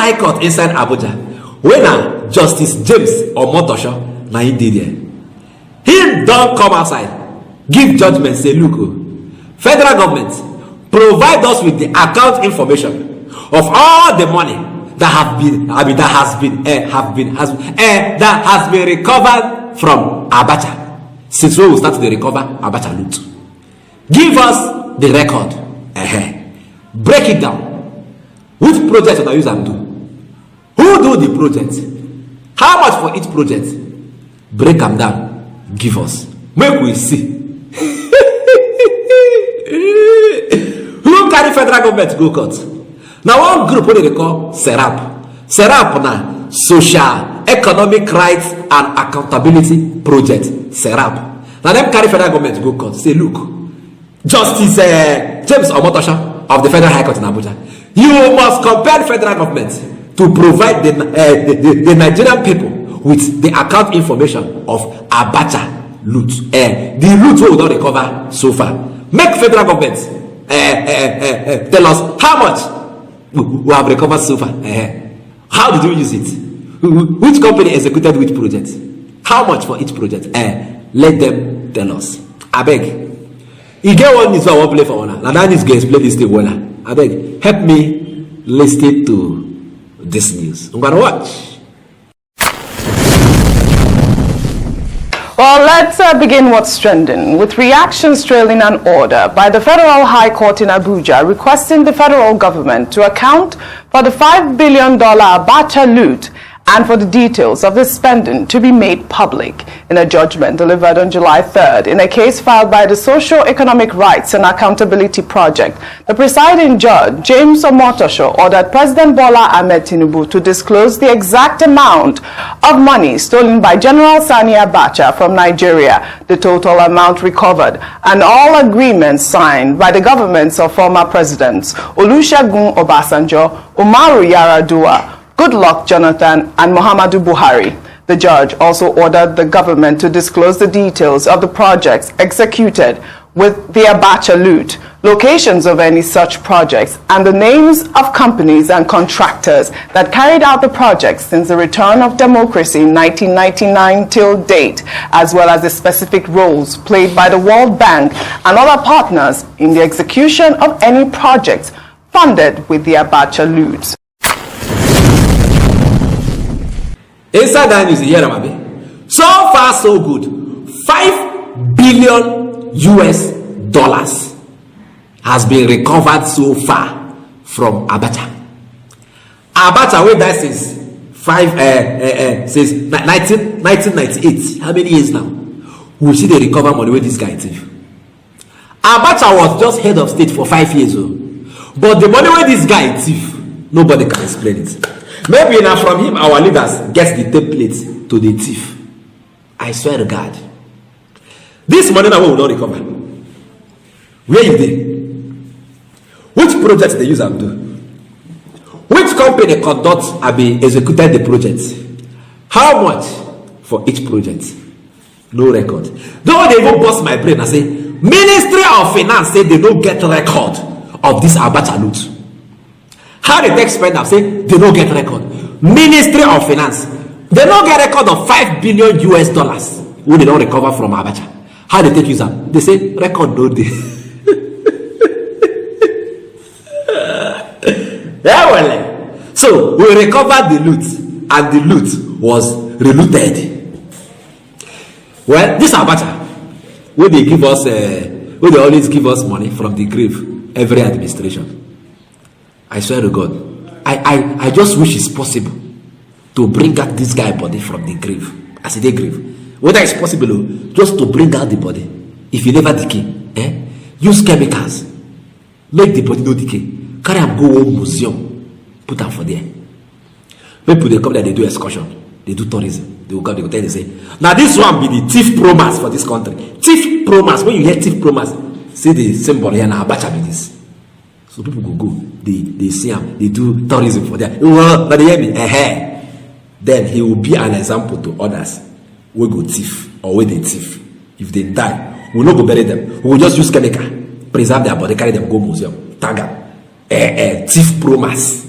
High Court inside Abuja, when Justice James Omotosho na he did there, he don't come outside, give judgment, say, look, federal government, provide us with the account information of all the money that has been recovered from Abacha since we will start to recover Abacha loot. Give us the record. Break it down. Which project should I use and do? Who do the project? How much for each project? Break them down. Give us. Make we see. Who carry federal government to go court? Now one group what they call SERAP. SERAP na Social Economic Rights and Accountability Project. SERAP. Now them carry federal government to go court. Say look, Justice James Omotosho of the Federal High Court in Abuja, you must compel the federal government to provide the Nigerian people with the account information of Abacha loot. The loot we will not recover so far. Make federal government tell us how much we have recovered so far. How did you use it? Which company executed which project? How much for each project? Let them tell us. I beg. You get one news I want play for honor. Now that news go explain this thing well. I beg, help me listen to this news. I'm gonna watch. Well, let's begin what's trending with reactions trailing an order by the Federal High Court in Abuja requesting the federal government to account for the $5 billion Abacha loot and for the details of the spending to be made public in a judgment delivered on July 3rd in a case filed by the Socio-Economic Rights and Accountability Project. The presiding judge, James Omotosho, ordered President Bola Ahmed Tinubu to disclose the exact amount of money stolen by General Sani Abacha from Nigeria, the total amount recovered, and all agreements signed by the governments of former presidents Olusegun Obasanjo, Umaru Yar'Adua, Goodluck Jonathan, and Muhammadu Buhari. The judge also ordered the government to disclose the details of the projects executed with the Abacha loot, locations of any such projects, and the names of companies and contractors that carried out the projects since the return of democracy in 1999 till date, as well as the specific roles played by the World Bank and other partners in the execution of any projects funded with the Abacha loot. Inside that news, here, so far so good. $5 billion has been recovered so far from Abacha. Abacha, where that since 1998. How many years now? We see the recover money where this guy thief. Abacha was just head of state for 5 years old, but the money where this guy thief, nobody can explain it. Maybe now from him our leaders get the template to the thief. I swear to God, this money now we will not recover. Where is it? Which project they use and do? Which company conduct executed the project? How much for each project? No record. Though they even bust my brain and say Ministry of Finance say they don't get record of this Abacha loot. How the tax spend have say they don't get record. Ministry of Finance, they don't get record of $5 billion when they don't recover from Abacha. How they take use them? They say record no day. Yeah, well, so we recovered the loot, and the loot was relooted. Well, this Abacha, when they give us, when they always give us money from the grave, every administration. I swear to God, I just wish it's possible to bring out this guy body from the grave, as a grave. Whether it's possible, just to bring out the body. If you never decay, use chemicals, make the body no decay. Carry am go home museum, put am for there. People they come there, they do excursion, they do tourism. They will come, they will tell you, they say, now this one be the thief promas for this country. Thief promas. When you hear thief promas, see the symbol here now. Abacha be this. So people go, they see him, they do tourism for that. But they hear me, then he will be an example to others. We go thief or we they thief. If they die, we will not go bury them. We will just use chemical, preserve their body, carry them, go museum, tag them. Thief promas.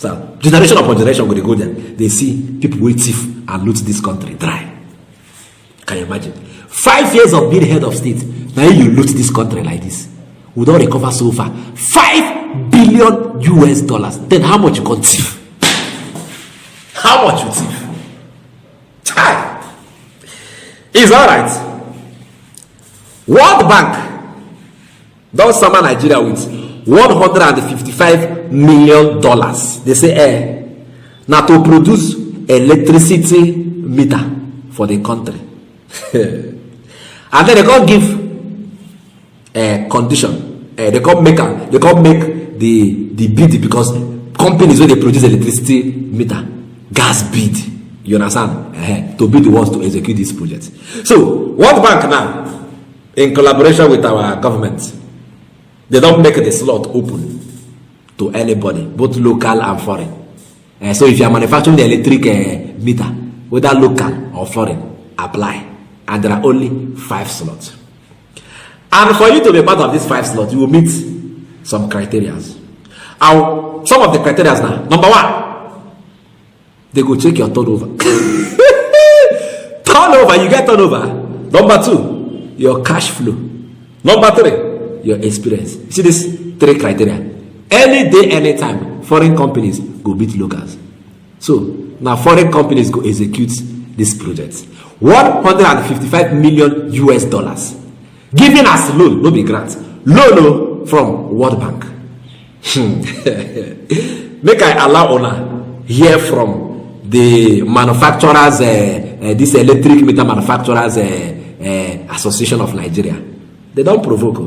So generation upon generation when they go there, they see people wey thief and loot this country dry. Can you imagine? 5 years of being head of state, now you loot this country like this. We don't recover so far $5 billion US. Then how much you got thief? How much you thief? It's all right. World Bank don summer Nigeria with $155 million. They say, now to produce electricity meter for the country. And then they can't give a condition. They can't make the bid because companies where they produce electricity meter, gas bid. You understand? To be the ones to execute this project. So World Bank now, in collaboration with our government, they don't make the slot open to anybody, both local and foreign. So if you are manufacturing the electric meter, whether local or foreign, apply. And there are only 5 slots. And for you to be part of these 5 slots, you will meet some criteria. And some of the criteria now, number 1, they go check your turnover. Turnover, you get turnover. Number 2, your cash flow. Number 3, your experience. You see these 3 criteria. Any day, anytime, foreign companies go beat locals. So now foreign companies go execute this project. $155 million US. Given as loan, no be grant. Loan from World Bank. Make I allow owner hear from the manufacturers, this electric meter manufacturers association of Nigeria. They don't provoke.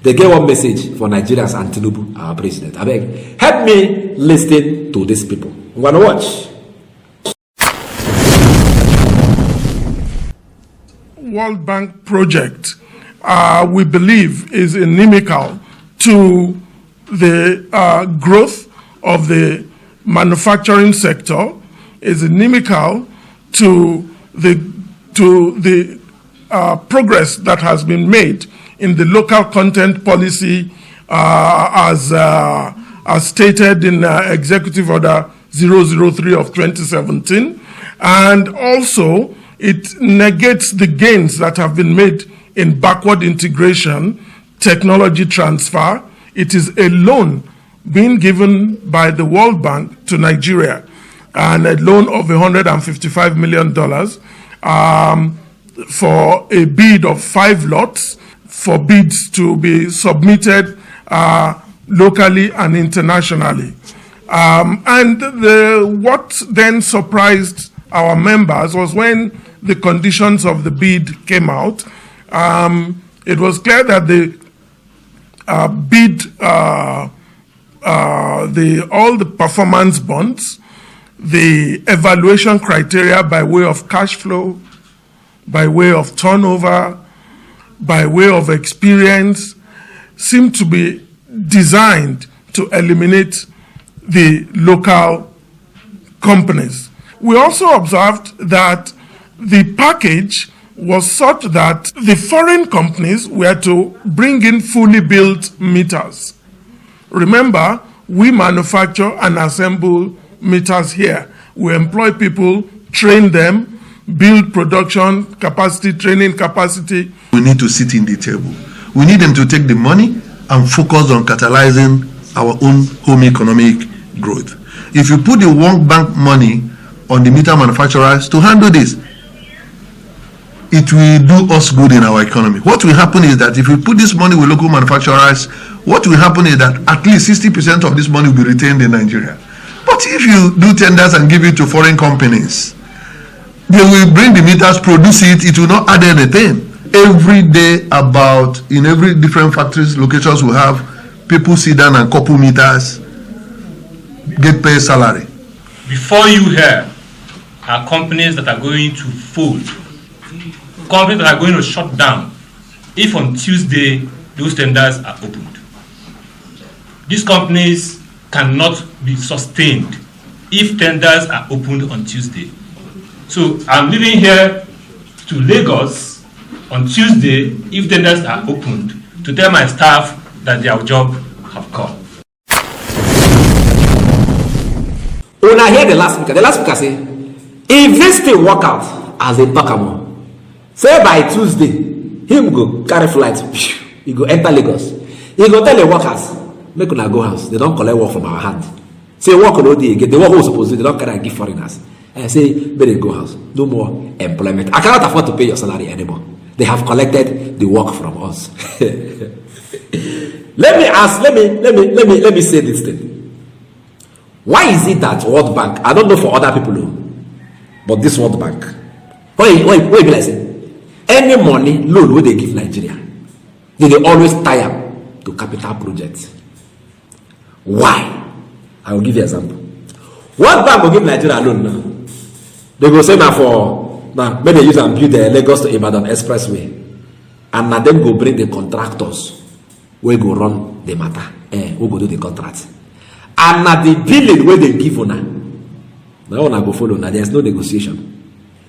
They get one message for Nigerians and Tinubu, our president. I beg, help me listen to these people. I'm gonna watch. World Bank project, we believe, is inimical to the growth of the manufacturing sector, is inimical to the progress that has been made in the local content policy as stated in Executive Order 003 of 2017, and also it negates the gains that have been made in backward integration, technology transfer. It is a loan being given by the World Bank to Nigeria, and a loan of $155 million for a bid of 5 lots for bids to be submitted locally and internationally. And what then surprised our members was when the conditions of the bid came out. It was clear that the bid, all the performance bonds, the evaluation criteria by way of cash flow, by way of turnover, by way of experience, seemed to be designed to eliminate the local companies. We also observed that the package was such that the foreign companies were to bring in fully built meters. Remember, we manufacture and assemble meters here. We employ people, train them, build production capacity, training capacity. We need to sit in the table. We need them to take the money and focus on catalyzing our own home economic growth. If you put the World Bank money on the meter manufacturers to handle this, it will do us good in our economy. What will happen is that if we put this money with local manufacturers, what will happen is that at least 60% of this money will be retained in Nigeria. But if you do tenders and give it to foreign companies, they will bring the meters, produce it, it will not add anything. Every day in every different factories, locations we have, people sit down and couple meters, get paid salary. Before you here are companies that are going to fold, companies that are going to shut down if on Tuesday those tenders are opened. These companies cannot be sustained if tenders are opened on Tuesday. So I'm leaving here to Lagos on Tuesday if tenders are opened to tell my staff that their job have come. hear the last speaker. The last speaker say, if this thing work out as a talk am, say by Tuesday, him go carry flight, he go enter Lagos. He go tell the workers, make una go house. They don't collect work from our hand. Say work no day again. The work who supposed to do, they don't carry and give foreigners. And say, make they go house. No more employment. I cannot afford to pay your salary anymore. They have collected the work from us. Let me say this thing. Why is it that World Bank, I don't know for other people, but this World Bank, why be like say, any money loan wey they give Nigeria, they always tie up to capital projects. Why? I will give you an example. World Bank will give Nigeria loan now. They go say now maybe they use and build the Lagos to Ibadan expressway, and now them go bring the contractors wey go run the matter, who go do the contract. And now the billing where they give on now una go follow. Now there's no negotiation.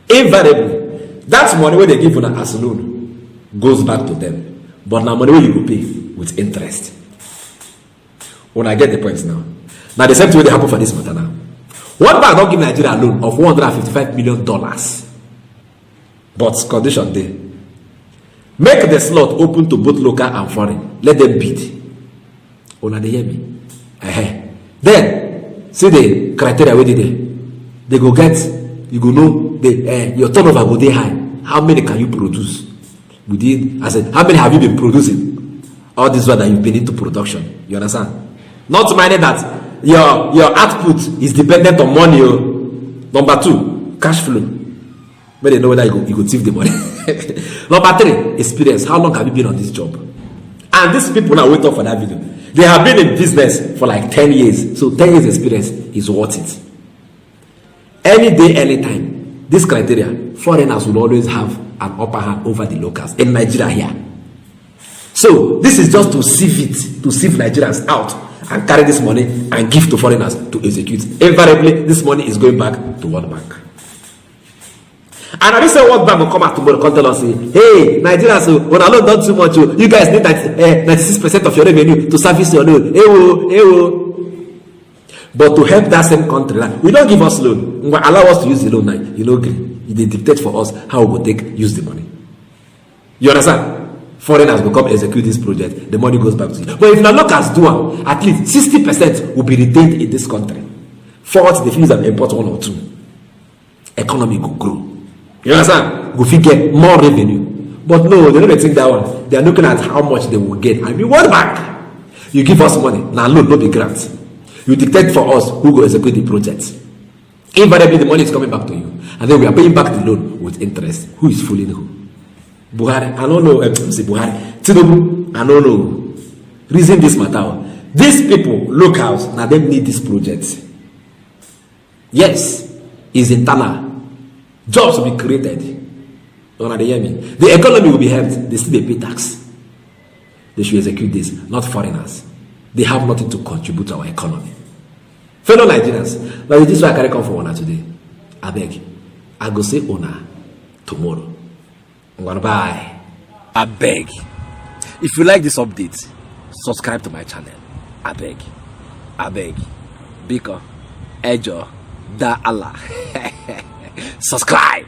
Invariably, that money where they give on as loan goes back to them. But now money where you go pay with interest. When I get the points now. Now the same thing will happen for this matter now. One bank don't give Nigeria a loan of $155 million. But condition there. Make the slot open to both local and foreign. Let them bid. Una they hear me? Then see the criteria where they go get, you go know the your turnover go dey high. How many can you produce within? I said, how many have you been producing? All this one that you've been into production. You understand? Not minding that your output is dependent on money. Number two, cash flow. When they know whether you go thief the money. Number three, experience. How long have you been on this job? And these people now wait up for that video. They have been in business for like 10 years. So 10 years experience is worth it. Any day, anytime, this criteria, foreigners will always have an upper hand over the locals in Nigeria here. So this is just to sieve it, to sieve Nigerians out and carry this money and give to foreigners to execute. Invariably, this money is going back to World Bank. And I say World Bank will come out tomorrow and tell us, hey, Nigerians, when alone done too much, you guys need 96% of your revenue to service your loan. But to help that same country, we don't give us loan. Allow us to use the loan now. You know, they dictate for us how we will use the money. You understand? Foreigners will come execute this project. The money goes back to you. But if the locals do, at least 60% will be retained in this country. Fourth, the fees and import one or two. Economy will grow. You understand? Go get more revenue. But no, they don't think that one. They are looking at how much they will get. I mean, World Bank, you give us money. Now loan, no be grants. You dictate for us who go execute the project. Invariably, the money is coming back to you. And then we are paying back the loan with interest. Who is fooling who? Buhari, I don't know. Say Buhari. Tinubu, I don't know. Reason this matter. These people, locals, now they need this project. Yes, it's internal. Jobs will be created. Don't they hear me? The economy will be helped. They still pay tax. They should execute this, not foreigners. They have nothing to contribute to our economy. Fellow Nigerians, but this is why I carry come for Ona today. I beg. I go say Ona tomorrow. Bye. I beg. If you like this update, subscribe to my channel. I beg. Biko, Ejo, Da Allah. Subscribe.